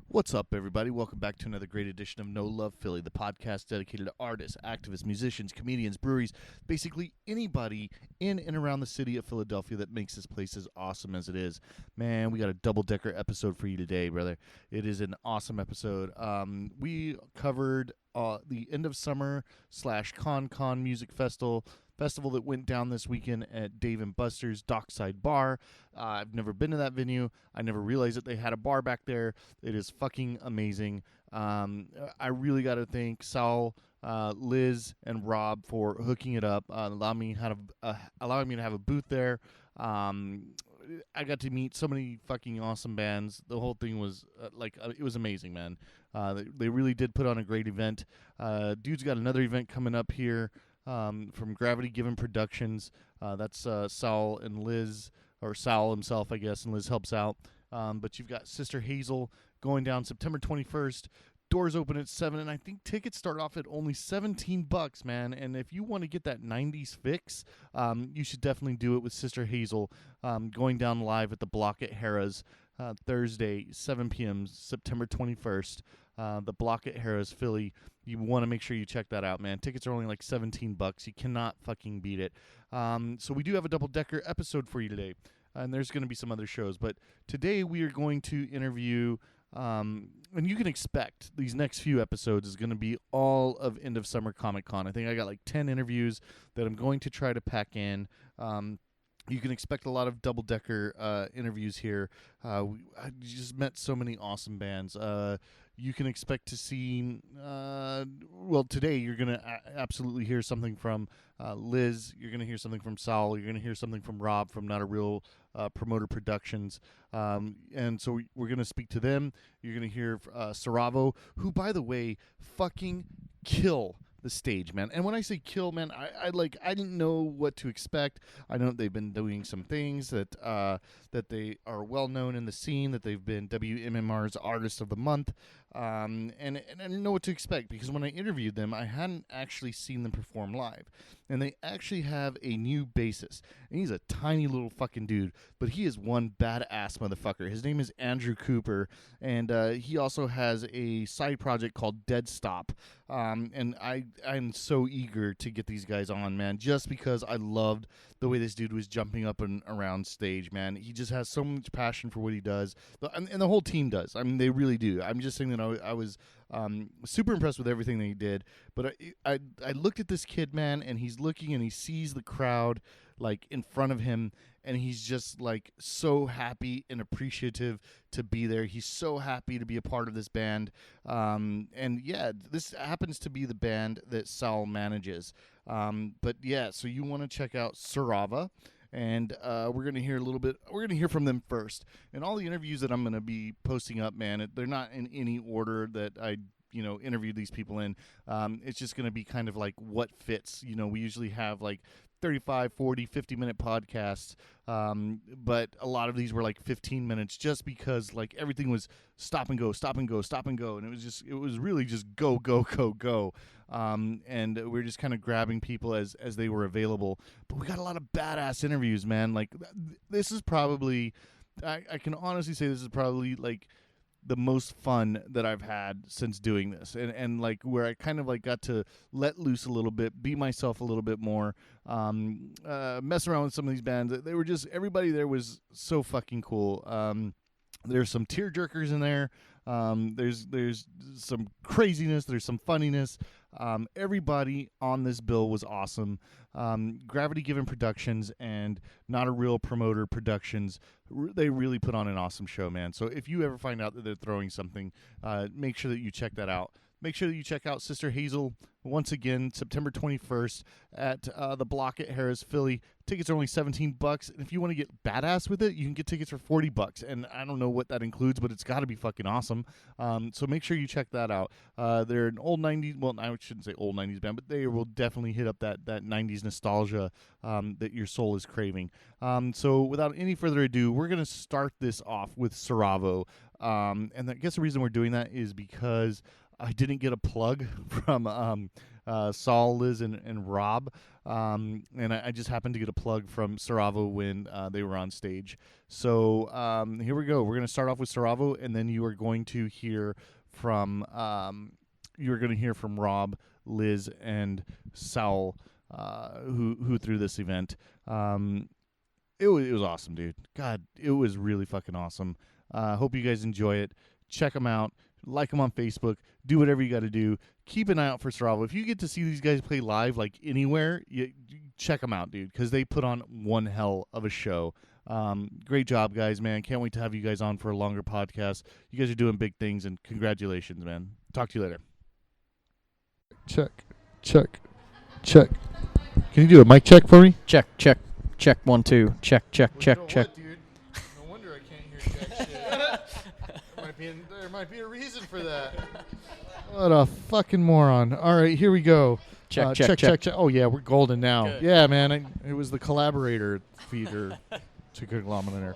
What's up, everybody? Welcome back to another great edition of No Love Philly, the podcast dedicated to artists, activists, musicians, comedians, breweries, basically anybody in and around the city of Philadelphia that makes this place as awesome as it is. Man, we got a double-decker episode for you today, brother. It is an awesome episode. We covered the end of summer / Con Music Festival that went down this weekend at Dave & Buster's Dockside Bar. I've never been to that venue. I never realized that they had a bar back there. It is fucking amazing. I really got to thank Saul, Liz, and Robb for hooking it up, allowing me to have a booth there. I got to meet so many fucking awesome bands. The whole thing was it was amazing, man. They really did put on a great event. Dude's got another event coming up here from Gravity Given Productions. That's Saul and Liz, or Saul himself, I guess, and Liz helps out. But you've got Sister Hazel going down September 21st. Doors open at 7, and I think tickets start off at only $17, man. And if you want to get that 90s fix, you should definitely do it with Sister Hazel going down live at the Block at Harrah's Thursday, 7 p.m., September 21st. The Block at Harrah's, Philly. You want to make sure you check that out, man. Tickets are only like $17. You cannot fucking beat it. So we do have a double-decker episode for you today. And there's going to be some other shows. But today we are going to interview, and you can expect these next few episodes is going to be all of End of Summer Comic Con. I think I got like 10 interviews that I'm going to try to pack in. You can expect a lot of double-decker interviews here. I just met so many awesome bands. You can expect to see, today you're going to absolutely hear something from Liz. You're going to hear something from Saul. You're going to hear something from Robb from Not a Real Promoter Productions. And so we're going to speak to them. You're going to hear Siravo, who, by the way, fucking kill the stage, man. And when I say kill, man, I didn't know what to expect. I know they've been doing some things that they are well known in the scene, that they've been WMMR's Artist of the Month, and I didn't know what to expect because when I interviewed them, I hadn't actually seen them perform live. And they actually have a new bassist, and he's a tiny little fucking dude, but he is one badass motherfucker. His name is Andrew Cooper, and he also has a side project called Dead Stop. And I'm so eager to get these guys on, man, just because I loved the way this dude was jumping up and around stage, man. He just has so much passion for what he does, and the whole team does. I mean, they really do. I'm just saying that I was super impressed with everything that he did. But I looked at this kid, man, and he's looking and he sees the crowd like in front of him, and he's just like so happy and appreciative to be there. He's so happy to be a part of this band. And yeah, this happens to be the band that Saul manages. But yeah, so you want to check out Siravo. And we're going to hear a little bit. We're going to hear from them first. And all the interviews that I'm going to be posting up, man, they're not in any order that I interviewed these people in. It's just going to be kind of like what fits. We usually have like 35, 40, 50-minute podcasts, but a lot of these were like 15 minutes just because like everything was stop and go, stop and go, stop and go, and it was really just go, go, go, go. And we're just kind of grabbing people as they were available. But we got a lot of badass interviews, man. Like this is probably, I can honestly say this is probably like the most fun that I've had since doing this, and like where I kind of like got to let loose a little bit, be myself a little bit more, mess around with some of these bands. They were just, everybody there was so fucking cool. There's some tear jerkers in there. There's some craziness. There's some funniness. Everybody on this bill was awesome. Gravity Given Productions and Not a Real Promoter Productions, they really put on an awesome show, man. So if you ever find out that they're throwing something, make sure that you check that out. Make sure that you check out Sister Hazel once again, September 21st at the Block at Harrah's, Philly. Tickets are only $17, and if you want to get badass with it, you can get tickets for $40. And I don't know what that includes, but it's got to be fucking awesome. So make sure you check that out. They're an old 90s, well, I shouldn't say old 90s band, but they will definitely hit up that 90s nostalgia that your soul is craving. So without any further ado, we're going to start this off with Siravo. And I guess the reason we're doing that is because I didn't get a plug from Saul, Liz, and Robb, and I just happened to get a plug from Siravo when they were on stage. So here we go. We're going to start off with Siravo, and then you are going to hear from Robb, Liz, and Saul, who threw this event. It was awesome, dude. God, it was really fucking awesome. Hope you guys enjoy it. Check them out. Like them on Facebook. Do whatever you got to do. Keep an eye out for Siravo. If you get to see these guys play live, like anywhere, you check them out, dude, because they put on one hell of a show. Great job, guys, man. Can't wait to have you guys on for a longer podcast. You guys are doing big things, and congratulations, man. Talk to you later. Check. Can you do a mic check for me? Check. 1, 2. Check. What, dude? No wonder I can't hear jack shit. There might be a reason for that. What a fucking moron. All right, here we go. Check. Oh, yeah, we're golden now. Good. Yeah, man. It was the collaborator feeder to conglomerate.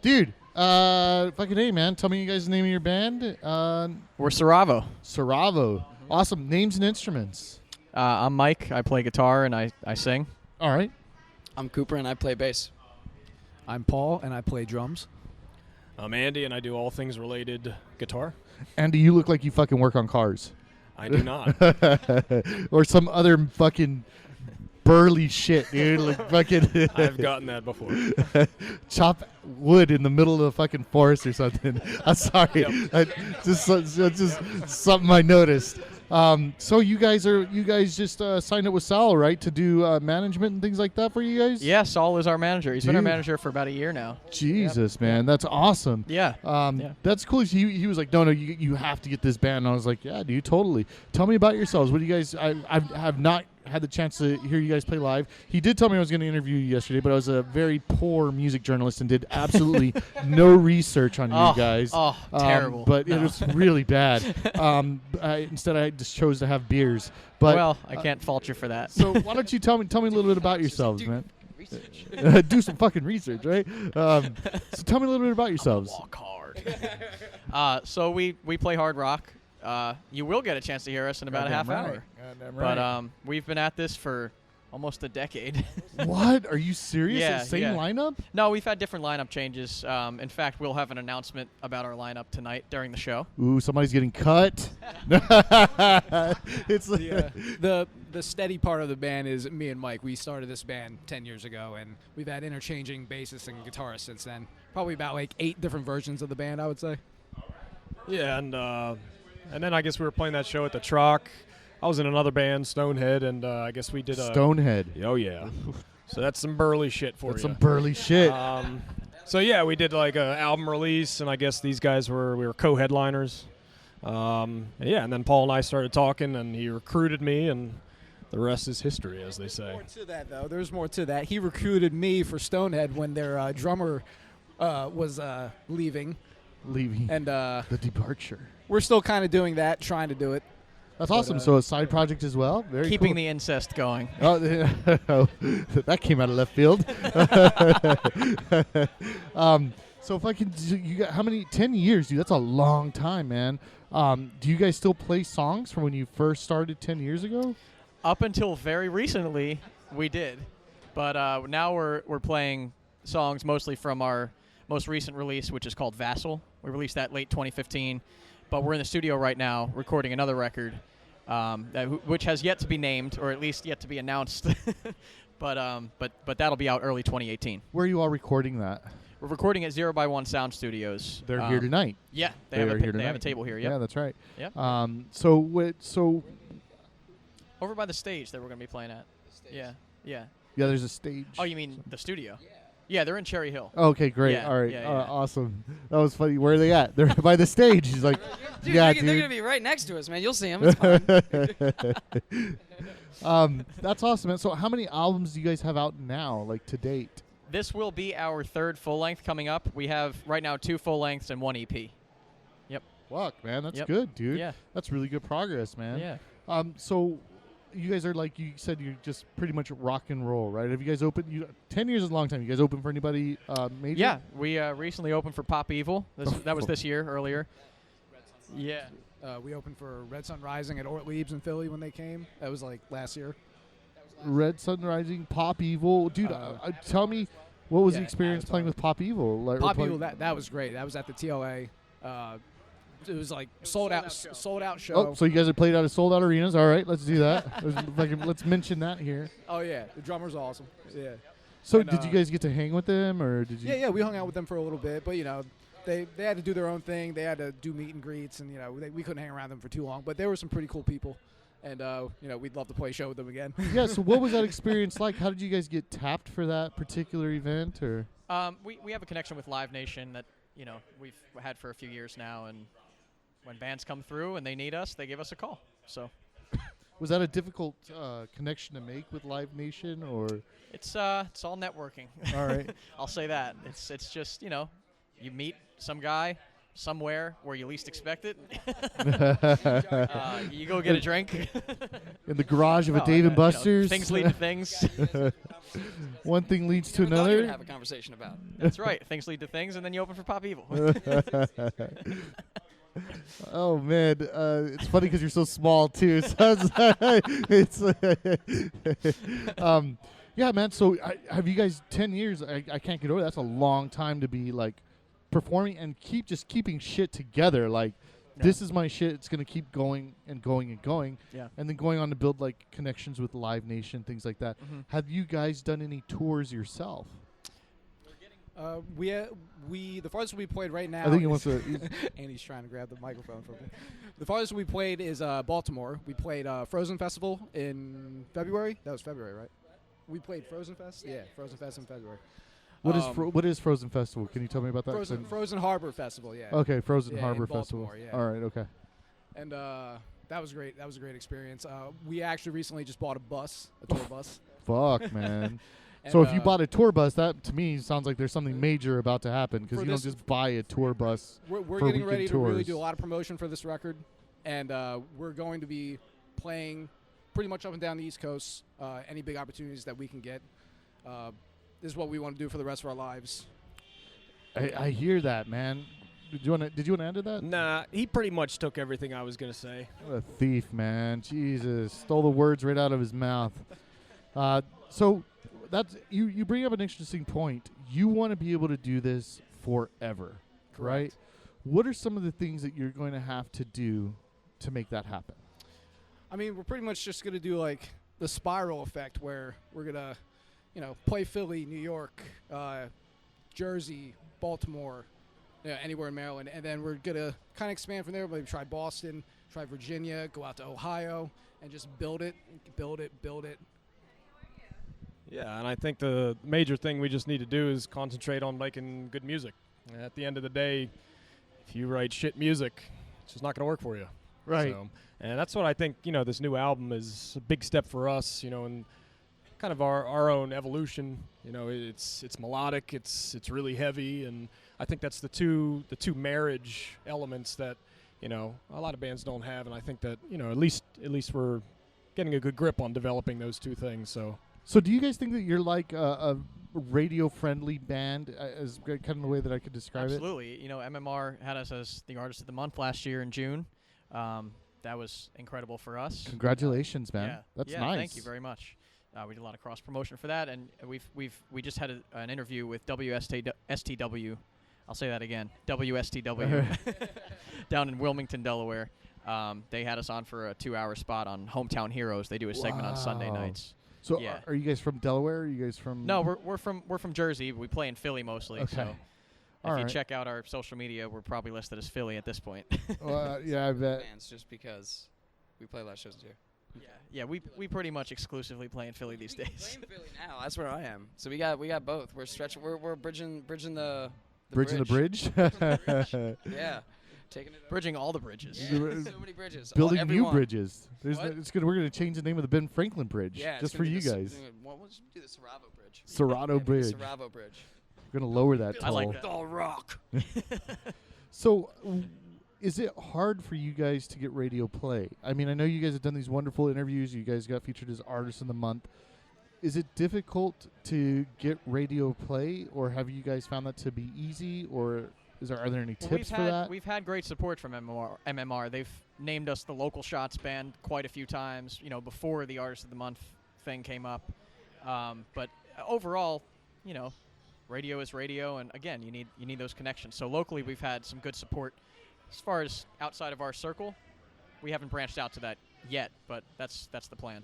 Dude, fucking hey, man. Tell me you guys the name of your band. We're Siravo. Siravo. Awesome. Names and instruments. I'm Mike. I play guitar and I sing. All right. I'm Cooper, and I play bass. I'm Paul, and I play drums. I'm Andy, and I do all things related guitar. Andy, you look like you fucking work on cars. I do not. Or some other fucking burly shit, dude. Like fucking I've gotten that before. chop wood in the middle of the fucking forest or something. I'm sorry. Yep. Just something I noticed. So you guys just signed up with Saul, right, to do management and things like that for you guys? Yeah, Saul is our manager. He's been our Dude. manager for about a year now. Jesus, man, that's awesome. Yeah. That's cool. He was like, no, you have to get this band. And I was like, yeah, dude, totally. Tell me about yourselves. What do you guys? I have not had the chance to hear you guys play live. He did tell me I was going to interview you yesterday, but I was a very poor music journalist and did absolutely no research on you guys. Oh, terrible. But it was really bad. Instead, I just chose to have beers. But well, I can't fault you for that. so why don't you tell me a little bit about yourselves, man? Do some fucking research, right? So tell me a little bit about yourselves. Walk hard. So we play hard rock. You will get a chance to hear us in about a half hour. But we've been at this for almost a decade. What? Are you serious? Yeah, Same yeah. lineup? No, we've had different lineup changes. In fact, we'll have an announcement about our lineup tonight during the show. Ooh, somebody's getting cut. It's like The steady part of the band is me and Mike. We started this band 10 years ago, and we've had interchanging bassists and guitarists since then. Probably about like 8 different versions of the band, I would say. Yeah, and then I guess we were playing that show at the Truck. I was in another band, Stonehead, and I guess we did a... Stonehead. Oh, yeah. So that's some burly shit for you. That's some burly shit. So, yeah, we did like an album release, and I guess these guys we were co-headliners. And then Paul and I started talking, and he recruited me, and the rest is history, as they say. More to that, though. There's more to that. He recruited me for Stonehead when their drummer was leaving. And the departure. we're still kind of doing that, trying to do it. That's awesome. So a side project as well. Very Keeping cool. the incest going. Oh, that came out of left field. So if I can, you got how many? 10 years, dude. That's a long time, man. Do you guys still play songs from when you first started 10 years ago? Up until very recently, we did, but now we're playing songs mostly from our most recent release, which is called Vassal. We released that late 2015, but we're in the studio right now recording another record, which has yet to be named, or at least yet to be announced. but that'll be out early 2018. Where are you all recording that? We're recording at 0 by 1 Sound Studios. They're here tonight. Yeah, they are here have tonight. a table here. Yep. Yeah, that's right. Yep. So Over by the stage that we're going to be playing at. Yeah. there's a stage. Oh, you mean the studio? Yeah, they're in Cherry Hill. Okay, great. Yeah, All right. yeah. Awesome. That was funny. Where are they at? They're by the stage. He's like, Dude, yeah, they're going to be right next to us, man. You'll see them. It's fine. That's awesome, man. So how many albums do you guys have out now, like to date? This will be our third full length coming up. We have right now 2 full lengths and 1 EP. Yep. Fuck, man. That's Yep. good, dude. Yeah. That's really good progress, man. Yeah. So you guys are like, you said you're just pretty much rock and roll, right? Have you guys opened, 10 years is a long time. You guys open for anybody major? Yeah. We recently opened for Pop Evil. That was this year, earlier. Yeah. We opened for Red Sun Rising at Ortlieb's in Philly when they came. That was like last year. Red Sun Rising, Pop Evil. Dude, tell me, what was the yeah, experience playing with Pop Evil? Like, Pop Evil, that was great. That was at the TLA. It was like sold out show. Oh, so you guys have played out of sold out arenas. All right, let's do that. Let's mention that here. Oh yeah, the drummer's awesome. Yeah. So And, did you guys get to hang with them, or did you? Yeah, we hung out with them for a little bit, but they had to do their own thing. They had to do meet and greets, and we couldn't hang around them for too long. But there were some pretty cool people, and we'd love to play a show with them again. Yeah. So what was that experience like? How did you guys get tapped for that particular event, or? We have a connection with Live Nation that we've had for a few years now, and when bands come through and they need us, they give us a call. So. Was that a difficult connection to make with Live Nation, or? It's all networking. All right. I'll say that. It's just you meet some guy somewhere where you least expect it. You go get a drink. In the garage of a No, Dave and Buster's. Things lead to things. One thing leads to We thought you would another. have a conversation about. That's right. Things lead to things, and then you open for Pop Evil. Oh man, it's funny because you're so small too. So yeah, man. So have you guys 10 years? I can't get over that. That's a long time to be like performing and keeping shit together. Like this is my shit. It's gonna keep going and going and going. Yeah. And then going on to build like connections with Live Nation, things like that. Mm-hmm. Have you guys done any tours yourself? The farthest we played right now. I think he wants to. Andy's trying to grab the microphone from me. The farthest we played is Baltimore. We played Frozen Festival in February. That was February, right? We played Frozen Fest. Yeah, Frozen Fest in February. What is Frozen Festival? Can you tell me about that? Frozen Harbor Festival. Yeah. Okay, Frozen Yeah, Harbor in Baltimore, Festival. yeah. All right, okay. And that was great. That was a great experience. We actually recently just bought a tour bus. Fuck, man. And, So if you bought a tour bus, that to me sounds like there's something major about to happen because For you don't this- just buy a tour bus. we're for getting weekend ready to really tours. do a lot of promotion for this record, and we're going to be playing pretty much up and down the East Coast. Any big opportunities that we can get. This is what we want to do for the rest of our lives. I hear that, man. Did you want to add to that? Nah, he pretty much took everything I was gonna say. What a thief, man. Jesus. Stole the words right out of his mouth. So that's you bring up an interesting point. You want to be able to do this forever, right? Correct. What are some of the things that you're going to have to do to make that happen? I mean, we're pretty much just going to do like the spiral effect where we're going to, play Philly, New York, Jersey, Baltimore, anywhere in Maryland. And then we're going to kind of expand from there. Maybe try Boston, try Virginia, go out to Ohio, and just build it. Yeah, and I think the major thing we just need to do is concentrate on making good music. And at the end of the day, if you write shit music, it's just not going to work for you. Right. So, and that's what I think, this new album is a big step for us, and kind of our own evolution. It's melodic, it's really heavy, and I think that's the two marriage elements that, a lot of bands don't have, and I think that, at least we're getting a good grip on developing those two things. So do you guys think that you're like a radio-friendly band, is kind of the way that I could describe Absolutely. MMR had us as the Artist of the Month last year in June. That was incredible for us. it? Congratulations, man. Yeah. That's yeah, nice. Thank you very much. We did a lot of cross promotion for that, and we just had an interview with WSTW. I'll say that again, WSTW, down in Wilmington, Delaware. They had us on for a 2-hour spot on Hometown Heroes. They do a segment on Sunday Wow. nights. So Yeah. are you guys from Delaware? Are you guys from? No, we're from Jersey. We play in Philly mostly. Okay. So All if you right. check out our social media, we're probably listed as Philly at this point. Yeah, I bet. Fans, just because we play a lot of shows here. Yeah, we pretty much exclusively play in Philly these days. Playing Philly now. That's where I am. So we got both. We're stretching. We're bridging the Bridging the bridge. Yeah, taking it. Bridging all the bridges. Yeah, so many bridges. Building new Everyone. bridges. What? We're gonna change the name of the Ben Franklin Bridge. Yeah, just for you guys. We'll just do the Siravo Bridge. Siravo Yeah, Bridge. The Siravo Bridge. We're gonna lower that I toll. like that. The Rock. So, is it hard for you guys to get radio play? I mean, I know you guys have done these wonderful interviews. You guys got featured as Artist of the Month. Is it difficult to get radio play, or have you guys found that to be easy, or Are there any Well, tips for that? We've had great support from MMR. They've named us the local shots band quite a few times, before the Artist of the Month thing came up. But overall, radio is radio, and again, you need those connections. So locally, we've had some good support. As far as outside of our circle, we haven't branched out to that yet, but that's the plan.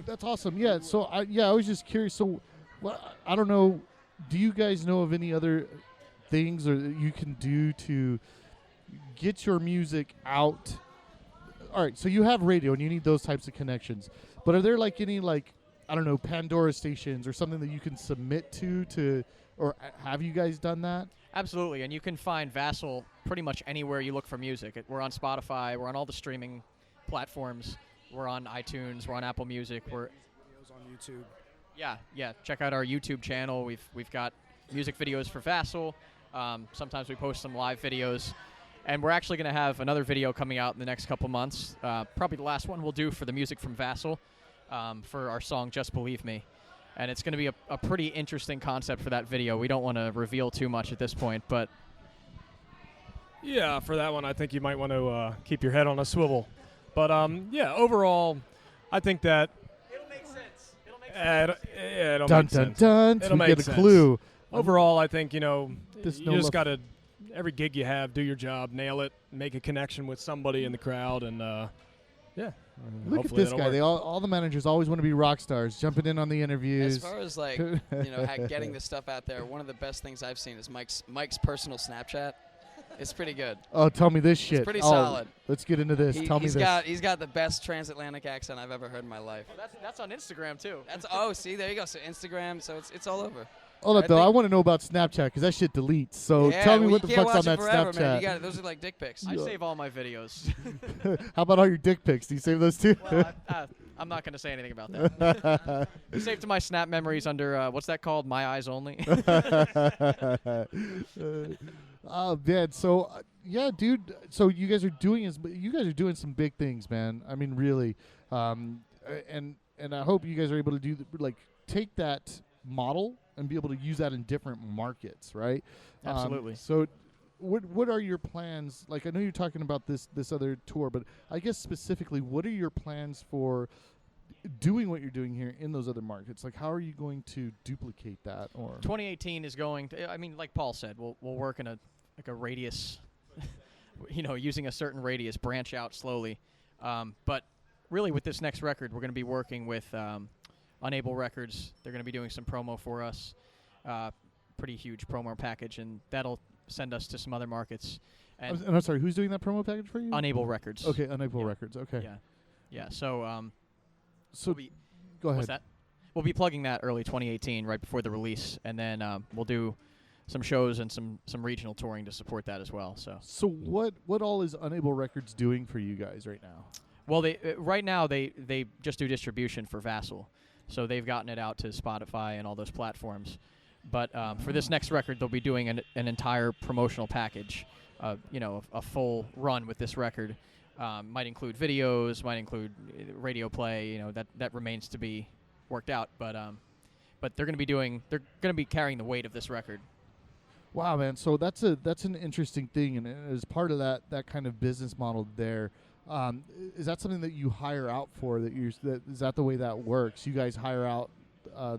That's awesome. Yeah. So I was just curious. So, I don't know. Do you guys know of any other things or that you can do to get your music out? All right. So you have radio and you need those types of connections. But are there any I don't know, Pandora stations or something that you can submit to, or have you guys done that? Absolutely, and you can find Vassal pretty much anywhere you look for music. We're on Spotify. We're on all the streaming platforms. We're on iTunes. We're on Apple Music. We're Videos on YouTube. Yeah. Check out our YouTube channel. We've got music videos for Vassal. Sometimes we post some live videos, and we're actually going to have another video coming out in the next couple months. Probably the last one we'll do for the music from Vassal, for our song "Just Believe Me." And it's going to be a pretty interesting concept for that video. We don't want to reveal too much at this point, but Yeah, for that one, I think you might want to keep your head on a swivel. But yeah, overall, I think that it'll make sense. it'll Dun make dun sense. dun. It'll We make get a sense. clue. Overall, I think you This just no love- gotta every gig you have, do your job, nail it, make a connection with somebody in the crowd, and yeah. Look at hopefully this that'll guy. work. They all the managers always want to be rock stars, jumping in on the interviews. As far as getting this stuff out there, one of the best things I've seen is Mike's personal Snapchat. It's pretty good. Oh, tell me this shit. pretty Oh, solid. Let's get into this. Tell me this. He's got the best transatlantic accent I've ever heard in my life. That's on Instagram too. See, there you go. So Instagram, so it's all over. Hold up, I though. think- I want to know about Snapchat because that shit deletes. So Yeah, tell me well, what you the can't fuck's on watch that it forever, Snapchat. Man. Those are like dick pics. I save all my videos. How about all your dick pics? Do you save those too? Well, I'm not going to say anything about that. Saved to my Snap memories under what's that called? My Eyes Only. Oh man, so yeah, dude. So you guys are doing some big things, man. I mean, really, and I hope you guys are able to do take that model and be able to use that in different markets, right? Absolutely. So, what are your plans? Like, I know you're talking about this other tour, but I guess specifically, what are your plans for doing what you're doing here in those other markets? Like, how are you going to duplicate that? Or 2018 is going to, I mean, like Paul said, we'll work in a radius, using a certain radius, branch out slowly. But really with this next record, we're going to be working with Unable Records. They're going to be doing some promo for us, pretty huge promo package, and that'll send us to some other markets. And I'm sorry, who's doing that promo package for you? Unable Records. Okay, Unable Yeah. Records. Okay. Yeah. So, So go ahead. what's that? We'll be plugging that early 2018, right before the release, and then we'll do some shows and some regional touring to support that as well. So what all is Unable Records doing for you guys right now? Well, they right now they just do distribution for Vassal, so they've gotten it out to Spotify and all those platforms. But for this next record, they'll be doing an entire promotional package, a full run with this record. Might include videos, might include radio play. That remains to be worked out. But they're going to be carrying the weight of this record. Wow, man. So that's an interesting thing, and as part of that kind of business model there, is that something that you hire out for? Is that the way that works? You guys hire out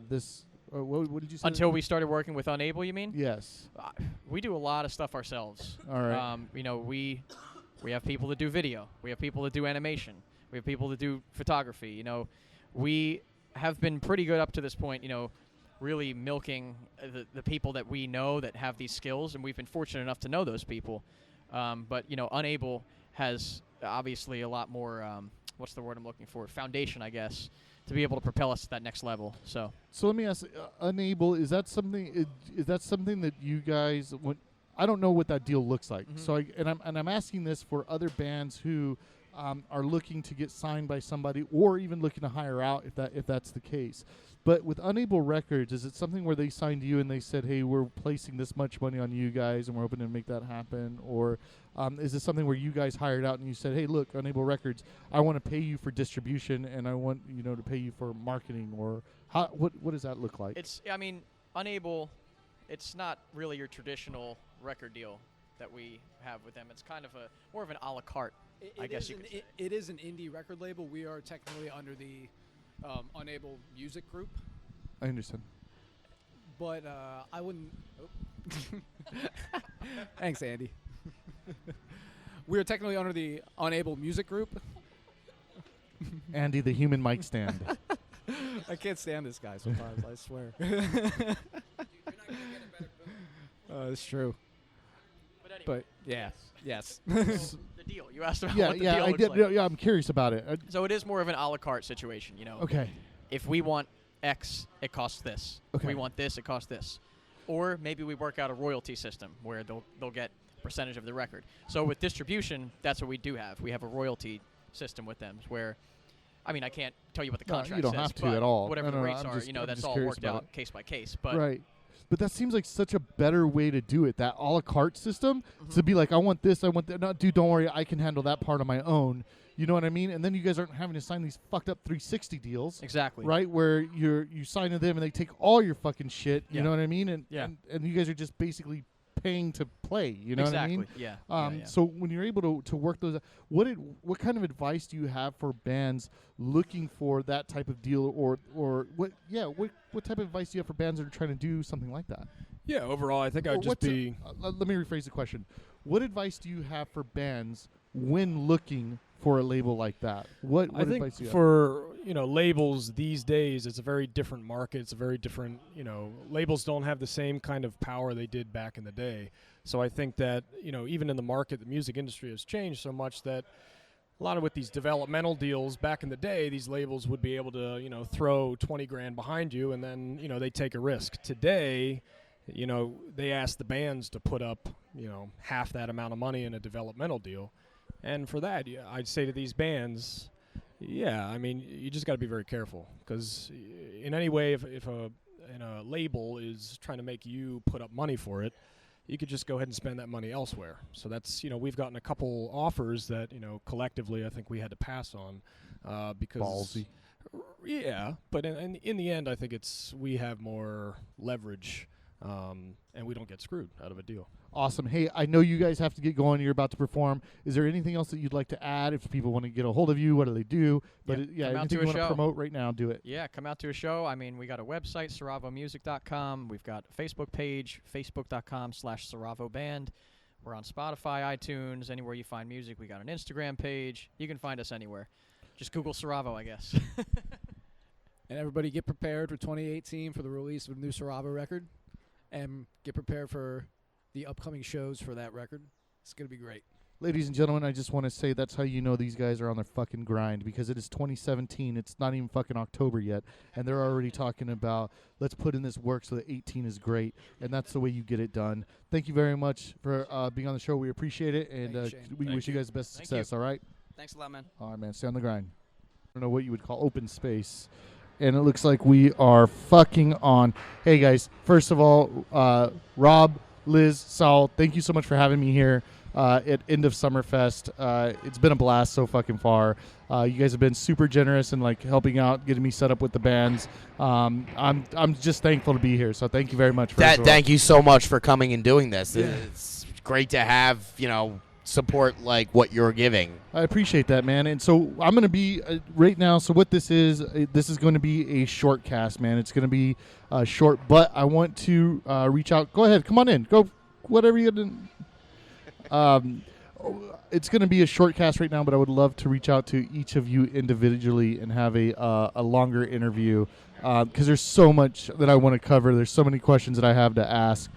this. What did you say? Until we started working with Unable, you mean? Yes. We do a lot of stuff ourselves. All right. We have people that do video. We have people that do animation. We have people that do photography. We have been pretty good up to this point, really milking the people that we know that have these skills, and we've been fortunate enough to know those people. But Unable has obviously a lot more, what's the word I'm looking for, foundation, I guess, to be able to propel us to that next level. So let me ask, Unable, is that something that you guys I don't know what that deal looks like. Mm-hmm. So I'm asking this for other bands who are looking to get signed by somebody or even looking to hire out if that's the case. But with Unable Records, is it something where they signed you and they said, "Hey, we're placing this much money on you guys and we're hoping to make that happen," or is it something where you guys hired out and you said, "Hey, look, Unable Records, I want to pay you for distribution and I want to pay you for marketing," or what does that look like? Unable, it's not really your traditional record deal that we have with them. It's kind of more of an a la carte, I guess you could say. It is an indie record label. We are technically under the Unable Music Group, I understand. but I wouldn't. Oh. Thanks, Andy. We are technically under the Unable Music Group. Andy, the human mic stand. I can't stand this guy sometimes, I swear. It's true. But anyway, But yeah, yes. the deal. You asked about Yeah, what the yeah, deal I looks did. like. Yeah, I'm curious about it. So it is more of an a la carte situation, Okay. If we want X, it costs this. If Okay. we want this, it costs this. Or maybe we work out a royalty system where they'll get a percentage of the record. So with distribution, that's what we do have. We have a royalty system with them where, I mean, I can't tell you what the No, contract you don't says, have to but at all. whatever No, the no, rates I'm are, just- I'm that's just all curious worked about out it. case by case. But Right. But that seems like such a better way to do it. That a la carte system to be like, I want this, I want that. No, dude, don't worry, I can handle that part on my own. You know what I mean? And then you guys aren't having to sign these fucked up 360 deals, exactly. right? Where you sign to them and they take all your fucking shit. You Yeah. know what I mean? And, Yeah. and you guys are just basically paying to play. You know exactly. what I mean? Yeah. Yeah. So when you're able to work those, what kind of advice do you have for bands looking for that type of deal, or what type of advice do you have for bands that are trying to do something like that? Yeah, overall, I think Or I'd just what's a- be. let me rephrase the question. What advice do you have for bands when looking for a label like that? What I think advice do you have? for labels these days, it's a very different market. It's a very different, labels don't have the same kind of power they did back in the day. So I think that even in the market, the music industry has changed so much that a lot of with these developmental deals back in the day, these labels would be able to throw 20 grand behind you, and then they take a risk. Today, they ask the bands to put up half that amount of money in a developmental deal. And for that, I'd say to these bands, I mean, you just got to be very careful, because in any way, if a label is trying to make you put up money for it, you could just go ahead and spend that money elsewhere. So that's, we've gotten a couple offers that, collectively I think we had to pass on because... Ballsy. Yeah, but in the end, I think we have more leverage, and we don't get screwed out of a deal. Awesome. Hey, I know you guys have to get going. You're about to perform. Is there anything else that you'd like to add? If people want to get a hold of you, what do they do? But Come out anything to you a want to show. promote right now, do it. Yeah, come out to a show. I mean, we got a website, SiravoMusic.com. We've got a Facebook page, Facebook.com/Siravo Band. We're on Spotify, iTunes, anywhere you find music. We got an Instagram page. You can find us anywhere. Just Google Siravo, I guess. And everybody get prepared for 2018 for the release of a new Siravo record, and get prepared for the upcoming shows for that record. It's going to be great. Ladies and gentlemen, I just want to say that's how you know these guys are on their fucking grind, because it is 2017. It's not even fucking October yet, and they're already talking about, let's put in this work so that 18 is great, and that's the way you get it done. Thank you very much for being on the show. We appreciate it, and Thank you, Shane. we Thank wish you you. guys the best Thank success, all right? Thanks a lot, man. All right, man. Stay on the grind. I don't know what you would call open space. And it looks like we are fucking on. Hey, guys. First of all, Robb, Liz, Saul, thank you so much for having me here at End of Summerfest. It's been a blast so fucking far. You guys have been super generous and like helping out, getting me set up with the bands. I'm just thankful to be here. So thank you very much. Thank you so much for coming and doing this. Yeah. It's great to have, support like what you're giving. I appreciate that, man. And so I'm going to be right now. So what this is going to be a short cast, man. It's going to be short, but I want to reach out. Go ahead. Come on in. Go. Whatever you're going to. It's going to be a short cast right now, but I would love to reach out to each of you individually and have a longer interview because there's so much that I want to cover. There's so many questions that I have to ask.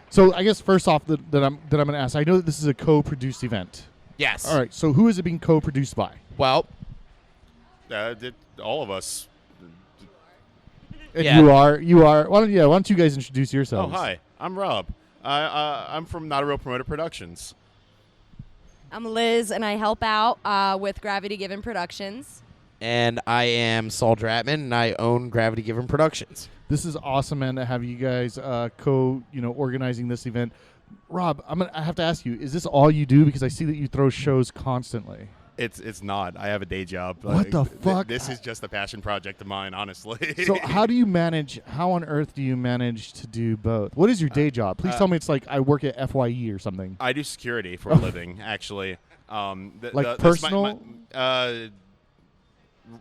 So I guess first off that I'm going to ask, I know that this is a co-produced event. Yes. All right. So who is it being co-produced by? Well, all of us. And Yeah. you are. Why don't you guys introduce Oh, yourselves? hi. I'm Robb. I'm from Not a Real Promoter Productions. I'm Liz, and I help out with Gravity Given Productions. and I am Saul Dratman, and I own Gravity Given Productions. This is awesome, man, to have you guys organizing this event. Robb, I have to ask you, is this all you do? Because I see that you throw shows constantly. It's not. I have a day job. What the fuck? This is just a passion project of mine, honestly. So how on earth do you manage to do both? What is your day job? Please tell me it's like I work at FYE or something. I do security for a living, actually. Personal?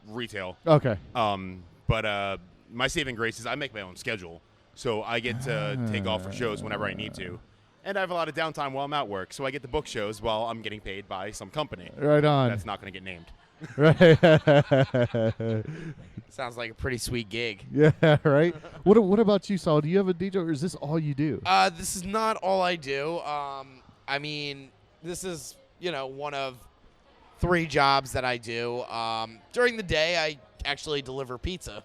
Retail. Okay. But my saving grace is I make my own schedule. So I get to take off for shows whenever I need to. And I have a lot of downtime while I'm at work, so I get to book shows while I'm getting paid by some company. Right on. That's not going to get named. Right. Sounds like a pretty sweet gig. Yeah, right? What about you, Saul? Do you have a day job, or is this all you do? This is not all I do. I mean, this is, one of 3 jobs that I do. During the day, I actually deliver pizza.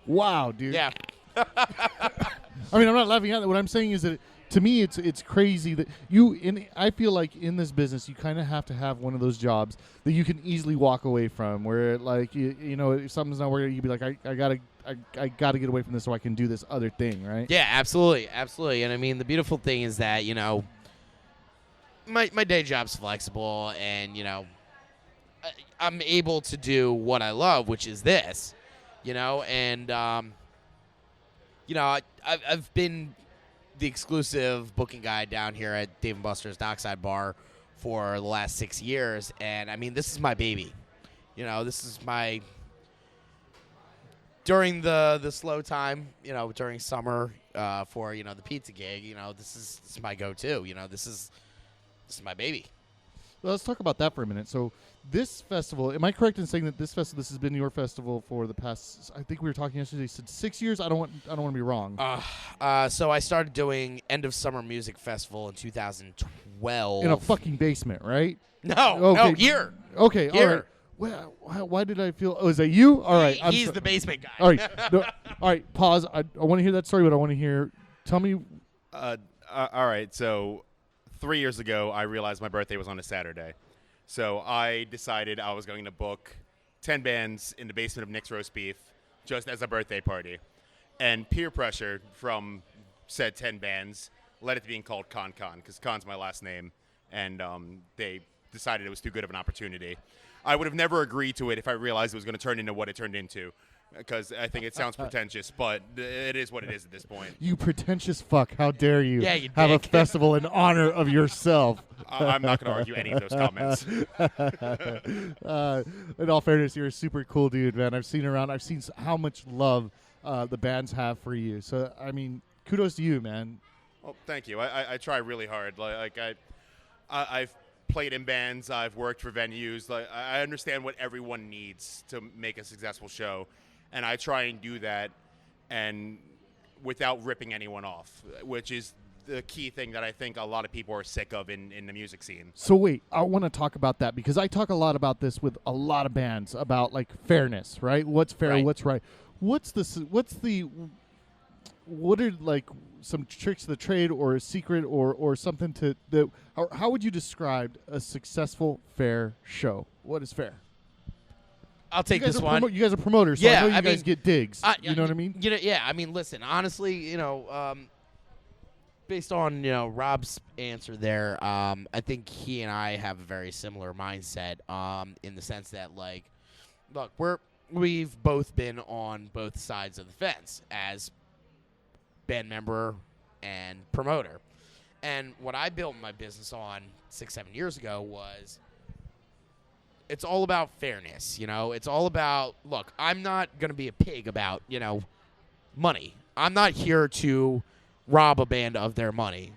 Wow, dude. Yeah. I mean, I'm not laughing at that. What I'm saying is that to me, it's crazy that I feel like in this business, you kind of have to have one of those jobs that you can easily walk away from, where like if something's not working, you'd be like, I gotta get away from this so I can do this other thing, right? Yeah, absolutely, absolutely. And I mean, the beautiful thing is that my day job's flexible, and I'm able to do what I love, which is this, and I've been the exclusive booking guy down here at Dave & Buster's Dockside Bar for the last 6 years, and I mean, this is my baby. This is my during the slow time, during summer for the pizza gig. This is my go-to. This is my baby. Well, let's talk about that for a minute. So this festival, am I correct in saying that this has been your festival for the past, I think we were talking yesterday, you said 6 years? I don't want to be wrong. So I started doing End of Summer Music Festival in 2012. In a fucking basement, right? No, okay. no, here. Okay, here. all right. Well, why did I feel, is that you? All right. He's the basement guy. All right. No, all right, pause. I want to hear that story, but I want to hear, tell me. All right, so 3 years ago, I realized my birthday was on a Saturday. So I decided I was going to book 10 bands in the basement of Nick's Roast Beef just as a birthday party. And peer pressure from said 10 bands led it to being called Con because Con's my last name. And they decided it was too good of an opportunity. I would have never agreed to it if I realized it was going to turn into what it turned into, because I think it sounds pretentious, but it is what it is at this point. You pretentious fuck. How dare you, you have dick. a festival in honor of yourself. I'm not going to argue any of those comments. In all fairness, you're a super cool dude, man. I've seen how much love the bands have for you. So, I mean, kudos to you, man. Well, thank you. I try really hard. Like I've played in bands. I've worked for venues. Like I understand what everyone needs to make a successful show, and I try and do that, and without ripping anyone off, which is the key thing that I think a lot of people are sick of in the music scene. So wait, I want to talk about that because I talk a lot about this with a lot of bands about like fairness, right? What's fair, Right. what's right? What are like some tricks of the trade or a secret or something how would you describe a successful fair show? What is fair? I'll take You guys this are one. you guys are promoters, so Yeah, I know you I guys mean, get digs. You know what I mean? Yeah. I mean, listen. Honestly, based on Robb's answer there, I think he and I have a very similar mindset. In the sense that, like, look, we've both been on both sides of the fence as band member and promoter. And what I built my business on 6-7 years ago was it's all about fairness. It's all about, look, I'm not going to be a pig about, money. I'm not here to rob a band of their money.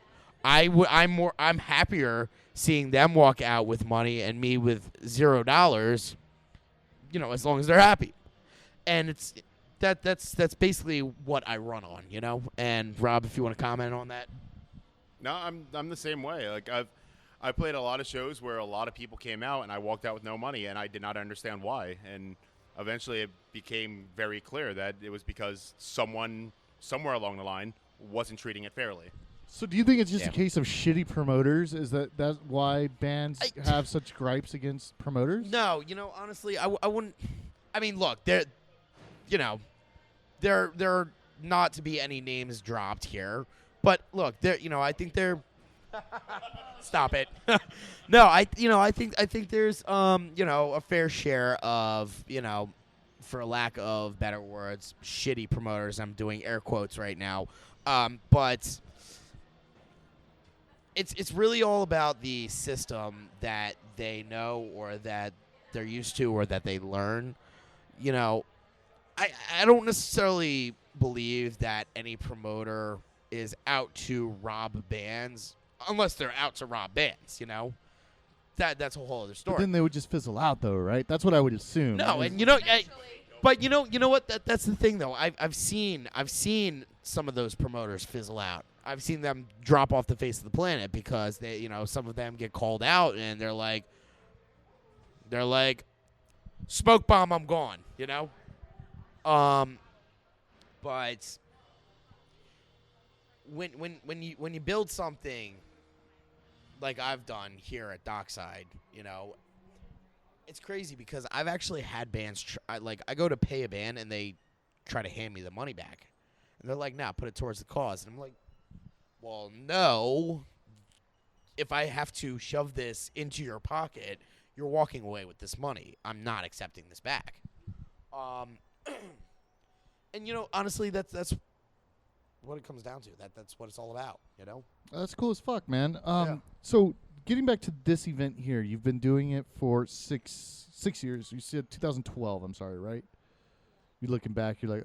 I'm happier seeing them walk out with money and me with $0, as long as they're happy. And that's basically what I run on, And Robb, if you want to comment on that. No, I'm the same way. Like I played a lot of shows where a lot of people came out and I walked out with no money and I did not understand why. And eventually it became very clear that it was because someone somewhere along the line wasn't treating it fairly. So do you think it's just a case of shitty promoters? Is that's why bands have such gripes against promoters? No, honestly, I wouldn't. I mean, look, there are not to be any names dropped here, but look, I think they're Stop it. No, I think there's a fair share of, for lack of better words, shitty promoters. I'm doing air quotes right now. But it's really all about the system that they know or that they're used to or that they learn. I don't necessarily believe that any promoter is out to rob bands unless they're out to rob bands, That's a whole other story. But then they would just fizzle out, though, right? That's what I would assume. No, and but you know what? That's the thing, though. I've seen some of those promoters fizzle out. I've seen them drop off the face of the planet because they, some of them get called out and they're like, smoke bomb, I'm gone. But when you build something like I've done here at Dockside, it's crazy because I've actually had bands I go to pay a band and they try to hand me the money back, and they're like, "Nah, put it towards the cause." And I'm like, "Well, no. If I have to shove this into your pocket, you're walking away with this money. I'm not accepting this back." And honestly, that's what it comes down to. That's what it's all about. That's cool as fuck, man. Yeah. So getting back to this event here, you've been doing it for six years. You said 2012. I'm sorry, right? You're looking back. You're like,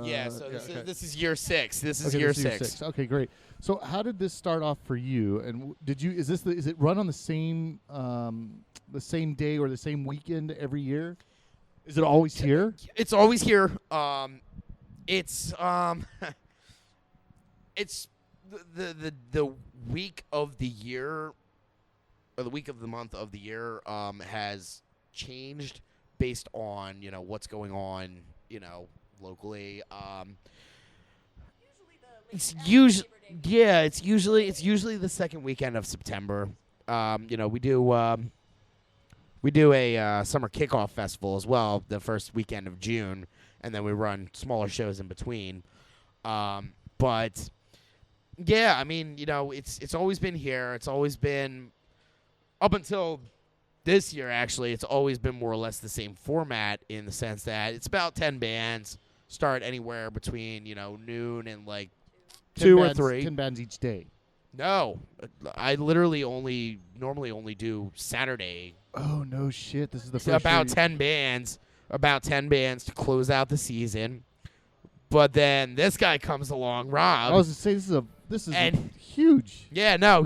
Yeah. So okay. this is year 6. This is Okay, year this is 6. Okay, great. So how did this start off for you? And is it run on the same day or the same weekend every year? Is it always here? It's always here. It's it's the week of the year or the week of the month of the year has changed based on what's going on locally. It's usually the second weekend of September. We do a summer kickoff festival as well, the first weekend of June, and then we run smaller shows in between. But yeah, I mean, it's always been here. It's always been up until this year. Actually, it's always been more or less the same format in the sense that it's about 10 bands, start anywhere between noon and like 2 or 3. 10 bands each day. No, I literally normally only do Saturday. Oh no shit! This is the So first about year 10 bands, to close out the season. But then this guy comes along, Robb. I was to say this is huge. Yeah, no,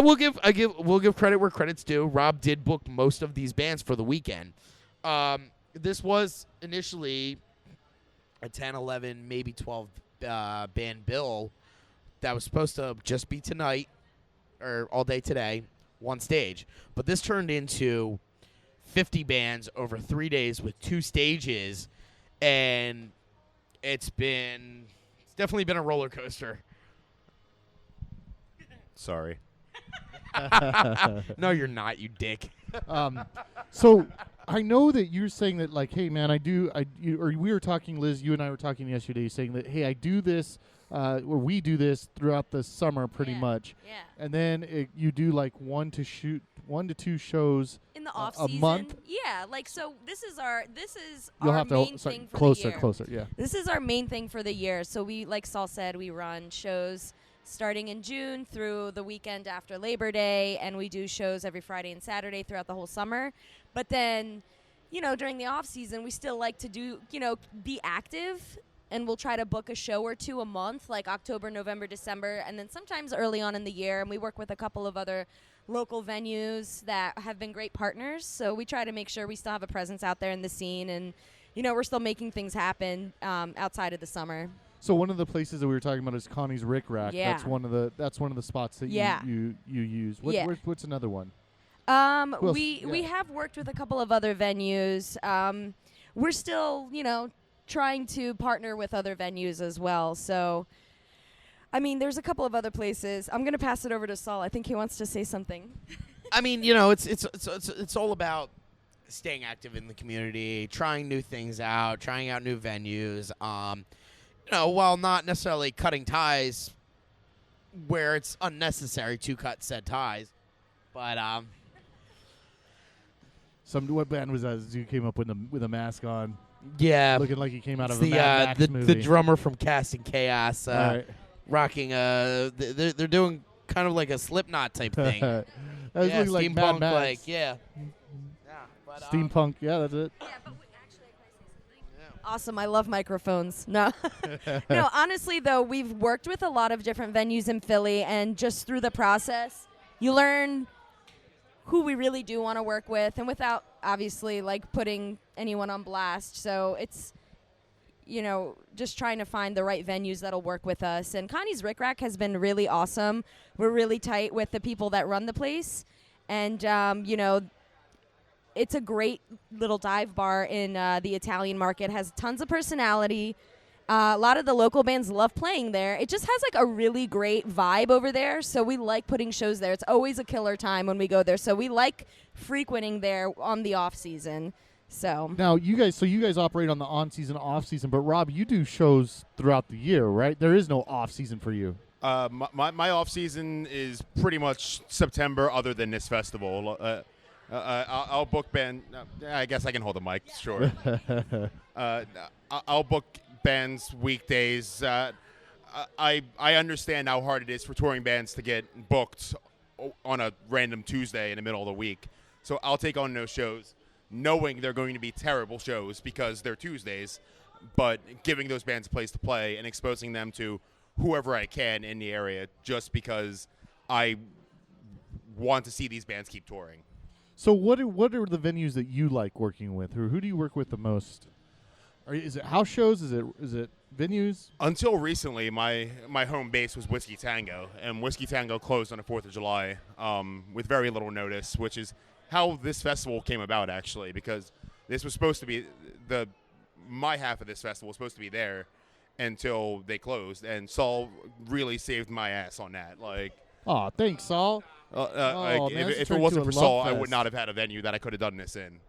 we'll give credit where credit's due. Robb did book most of these bands for the weekend. This was initially a 10, 11, maybe 12 band bill that was supposed to just be tonight or all day today, one stage. But this turned into 50 bands over 3 days with 2 stages, and it's definitely been a roller coaster. Sorry. No, you're not, you dick. So I know that you're saying that, like, hey man, we were talking, Liz, you and I were talking yesterday, saying that, hey, I do this, or we do this throughout the summer pretty much. Yeah. And then you do like 1 to 2 shows In the off a season. month. Yeah, like so this is our You'll have main to sorry, thing for closer, the year. closer, yeah. This is our main thing for the year. So we, like Saul said, we run shows starting in June through the weekend after Labor Day, and we do shows every Friday and Saturday throughout the whole summer. But then, during the off season, we still like to do, be active, and we'll try to book a show or 2 a month, like October, November, December, and then sometimes early on in the year. And we work with a couple of other local venues that have been great partners. So we try to make sure we still have a presence out there in the scene, and we're still making things happen outside of the summer. So one of the places that we were talking about is Connie's Rick Rack. Yeah. That's one of the spots that you use. What's another one? We have worked with a couple of other venues. We're still, trying to partner with other venues as well. So, I mean, there's a couple of other places. I'm going to pass it over to Saul. I think he wants to say something. I mean, it's all about staying active in the community, trying new things out, trying out new venues. While not necessarily cutting ties where it's unnecessary to cut said ties. But What band was that? You came up with a mask on, yeah, looking like he came out it's of a Mad Max the movie. drummer from Casting Chaos, All right. rocking they're doing kind of like a Slipknot type thing. That was Yeah, looking like Mad steampunk, Max. like yeah. But, Steampunk. Yeah, that's it. Yeah, but actually, can I say something? Awesome. I love microphones. No. No, honestly, though, we've worked with a lot of different venues in Philly, and just through the process, you learn who we really do want to work with, and without, obviously, like, putting anyone on blast. So it's, just trying to find the right venues that'll work with us. And Connie's Rick Rack has been really awesome. We're really tight with the people that run the place. And, it's a great little dive bar in the Italian market. Has tons of personality. A lot of the local bands love playing there. It just has like a really great vibe over there. So we like putting shows there. It's always a killer time when we go there. So we like frequenting there on the off season. So Now, you guys operate on the on-season, off-season, but Rob, you do shows throughout the year, right? There is no off-season for you. My off season is pretty much September, other than this festival. I'll book band. I guess I can hold the mic. Sure. I'll book bands weekdays. I understand how hard it is for touring bands to get booked on a random Tuesday in the middle of the week. So I'll take on those shows, knowing they're going to be terrible shows because they're Tuesdays, but giving those bands a place to play and exposing them to whoever I can in the area, just because I want to see these bands keep touring. So what are the venues that you like working with, or who do you work with the most? Is it house shows? Is it venues? Until recently, my home base was Whiskey Tango, and Whiskey Tango closed on the 4th of July with very little notice, which is how this festival came about, actually, because this was supposed to be my half of this festival was supposed to be there until they closed, and Saul really saved my ass on that. Like, Oh, thanks, Saul. like, man, this if it turned wasn't to a for Saul, love I would fest. not have had a venue that I could have done this in.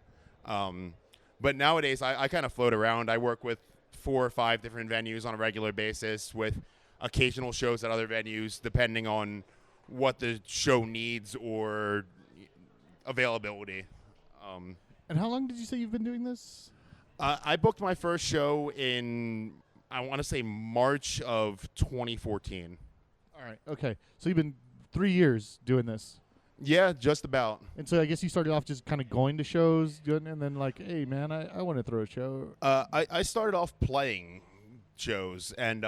But nowadays, I kind of float around. I work with 4 or 5 different venues on a regular basis, with occasional shows at other venues, depending on what the show needs or availability. And how long did you say you've been doing this? I booked my first show in, I want to say, March of 2014. All right. Okay. So you've been 3 years doing this. Yeah, just about. And so I guess you started off just kind of going to shows, and then like, hey, man, I want to throw a show. I started off playing shows, and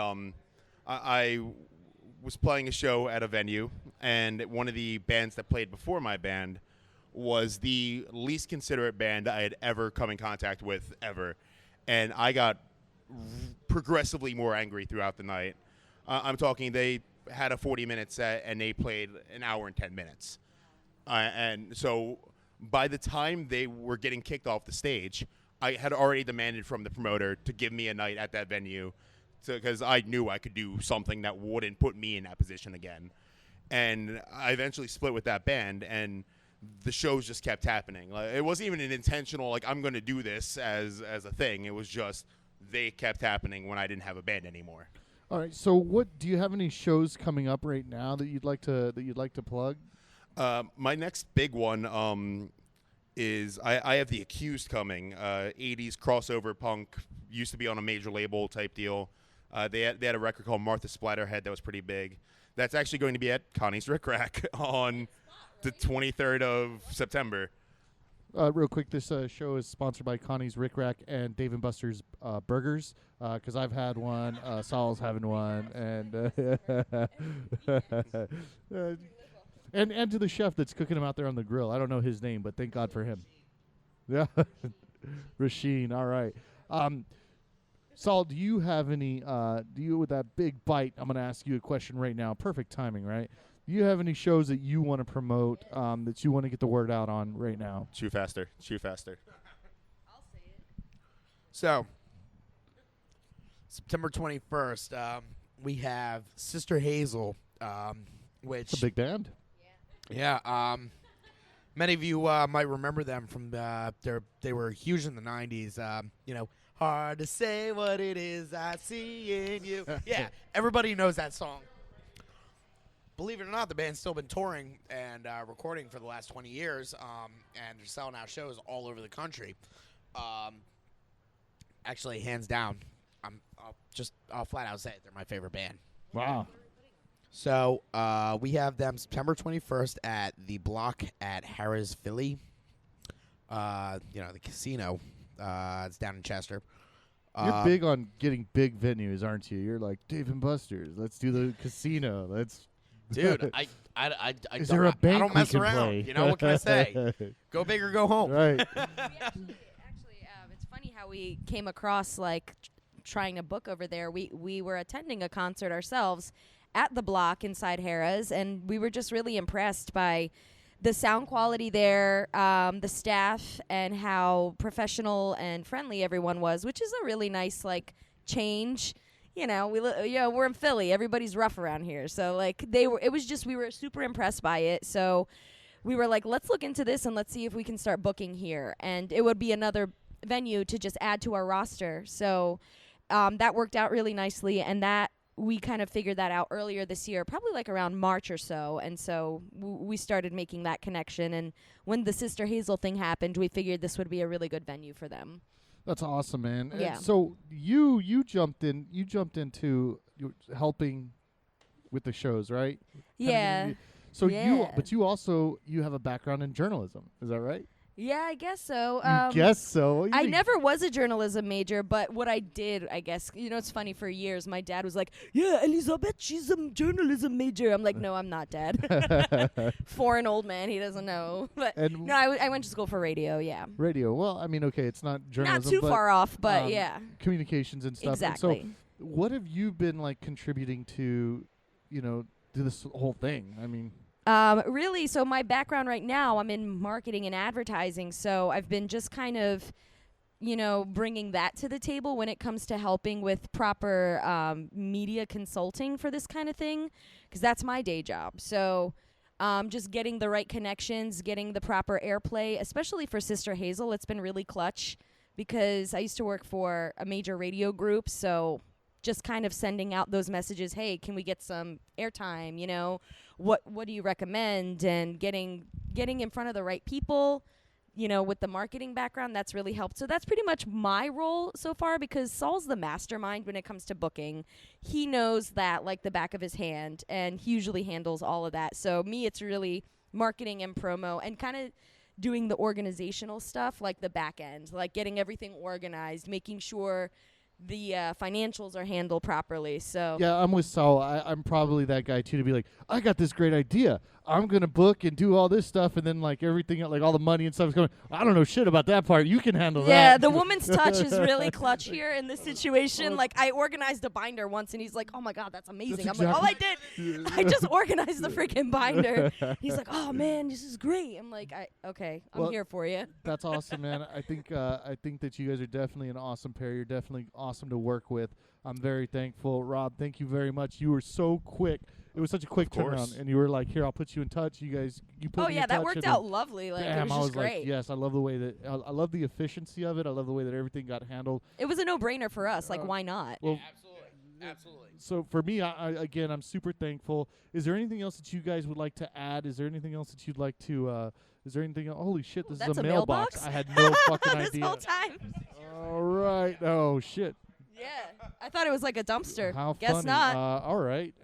I was playing a show at a venue, and one of the bands that played before my band was the least considerate band I had ever come in contact with ever, and I got progressively more angry throughout the night. I'm talking, they had a 40-minute set, and they played an hour and 10 minutes. And so by the time they were getting kicked off the stage, I had already demanded from the promoter to give me a night at that venue, because I knew I could do something that wouldn't put me in that position again. And I eventually split with that band, and the shows just kept happening. Like, it wasn't even an intentional, like, I'm going to do this as a thing. It was just they kept happening when I didn't have a band anymore. All right. So what do you have any shows coming up right now that you'd like to plug? My next big one is I have The Accused coming. 80s crossover punk, used to be on a major label type deal. They had a record called Martha Splatterhead that was pretty big. That's actually going to be at Connie's Rick Rack on the 23rd of September. Real quick, this show is sponsored by Connie's Rick Rack and Dave & Buster's Burgers, because I've had one, Saul's having one, and to the chef that's cooking them out there on the grill. I don't know his name, but thank God for him. Yeah, Rasheen. All right. Saul, do you have any? With that big bite, I'm going to ask you a question right now. Perfect timing, right? Do you have any shows that you want to promote, that you want to get the word out on right now? Chew faster. I'll say it. So, September 21st, we have Sister Hazel, which It's a big band. yeah, many of you might remember them from they were huge in the 90s. Hard to say what it is I see in you. Yeah, everybody knows that song. believe it or not, the band's still been touring and recording for the last 20 years, and they're selling out shows all over the country. Actually, hands down, I'll flat out say it, they're my favorite band. Wow. So we have them September 21st at the Block at Harrah's, Philly. The casino. It's down in Chester. You're big on getting big venues, aren't you? You're like Dave and Buster's. Let's do the casino. Let's. Dude, I Is there a bank I don't we mess can around. play? You know what can I say? Go big or go home. Right. It's funny how we came across trying to book over there. We were attending a concert ourselves at the Block inside Harrah's, and we were just really impressed by the sound quality there, the staff, and how professional and friendly everyone was, which is a really nice change. We're in Philly. Everybody's rough around here, so we were super impressed by it. So we were like, let's look into this and let's see if we can start booking here, and it would be another venue to just add to our roster. So that worked out really nicely, and that we kind of figured that out earlier this year, probably around March or so. And so we started making that connection. And when the Sister Hazel thing happened, we figured this would be a really good venue for them. That's awesome, man. Yeah. So you jumped into helping with the shows, right? Yeah. So Yeah. you have a background in journalism. Is that right? Yeah, I guess so. You guess so. What do you I think? never was a journalism major, but what I did, I guess, it's funny, for years, my dad was like, yeah, Elizabeth, she's a journalism major. I'm like, no, I'm not, Dad. Foreign old man, he doesn't know. But no, I went to school for radio, yeah. Radio. Well, I mean, okay, it's not journalism. Not too but, far off, but yeah. Communications and stuff. Exactly. And so what have you been contributing to, to this whole thing? I mean... Really, so my background right now, I'm in marketing and advertising, so I've been just kind of, bringing that to the table when it comes to helping with proper media consulting for this kind of thing, because that's my day job. So just getting the right connections, getting the proper airplay, especially for Sister Hazel, it's been really clutch, because I used to work for a major radio group, so just kind of sending out those messages, hey, can we get some airtime, what do you recommend, and getting in front of the right people, with the marketing background, that's really helped. So that's pretty much my role so far, because Saul's the mastermind when it comes to booking. He knows that like the back of his hand, and he usually handles all of that. So me, it's really marketing and promo, and kind of doing the organizational stuff, like the back end, like getting everything organized, making sure the financials are handled properly. So yeah, I'm with Saul. I'm probably that guy too, to be like, I got this great idea. I'm gonna book and do all this stuff, and then everything, all the money and stuff is going. I don't know shit about that part. You can handle that. Yeah, the woman's touch is really clutch here in this situation. I organized a binder once, and he's like, "Oh my god, that's amazing." That's I'm like, "All I did, I just organized the freaking binder." He's like, "Oh man, this is great." I'm like, I'm here for you." That's awesome, man. I think that you guys are definitely an awesome pair. You're definitely awesome to work with. I'm very thankful. Rob, thank you very much. You were so quick. It was such a quick turnaround, and you were like, "Here, I'll put you in touch." You put me in touch. That worked out lovely. Bam, it was just great. Like, yes, I love the way that I love the efficiency of it. I love the way that everything got handled. It was a no-brainer for us. Why not? Well, Absolutely. So for me, again, I'm super thankful. Is there anything else that you guys would like to add? Is there anything else that you'd like to? Is there anything? Holy shit! This is a mailbox. I had no fucking this idea. Whole time. All right. Oh shit. Yeah, I thought it was like a dumpster. How Guess funny. not. All right.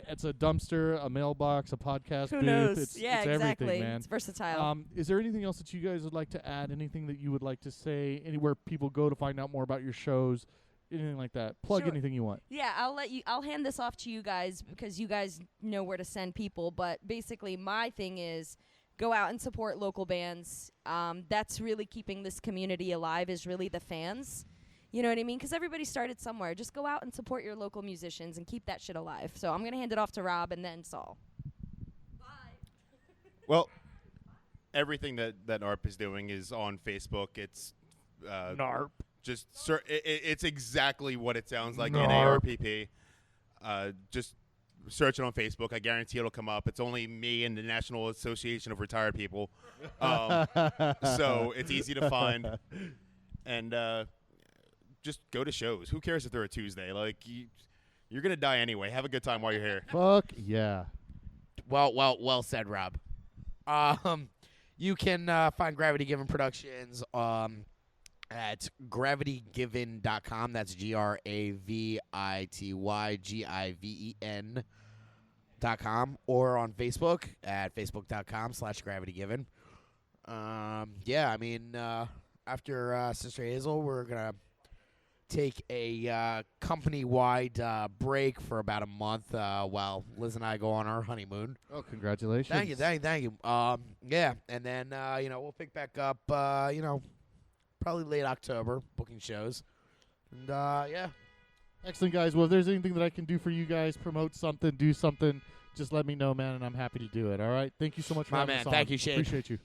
It's a dumpster, a mailbox, a podcast Who booth. knows? It's exactly. everything, man. It's versatile. Is there anything else that you guys would like to add? Anything that you would like to say? Anywhere people go to find out more about your shows? Anything like that? Plug Sure. anything you want. Yeah, I'll hand this off to you guys, because you guys know where to send people. But basically, my thing is go out and support local bands. That's really keeping this community alive, is really the fans. You know what I mean? Because everybody started somewhere. Just go out and support your local musicians and keep that shit alive. So I'm going to hand it off to Rob and then Saul. Bye. Well, everything that NARP is doing is on Facebook. It's NARP. Just it's exactly what it sounds like. NARP. NARPP. Just search it on Facebook. I guarantee it'll come up. It's only me and the National Association of Retired People, so it's easy to find. And just go to shows. Who cares if they're a Tuesday? You're gonna die anyway. Have a good time while you're here. Fuck yeah. Well said, Rob. You can find Gravity Given Productions at gravitygiven.com. That's GravitYGIVEN.com, or on Facebook at facebook.com/gravitygiven. Yeah, I mean, after Sister Hazel, we're gonna take a company-wide break for about a month while Liz and I go on our honeymoon. Oh, congratulations. Thank you. Yeah, and then we'll pick back up. Probably late October, booking shows, and yeah. Excellent, guys. Well, if there's anything that I can do for you guys, promote something, do something, just let me know, man, and I'm happy to do it. All right? Thank you so much for My having man, us on. thank you, Shane. Appreciate you.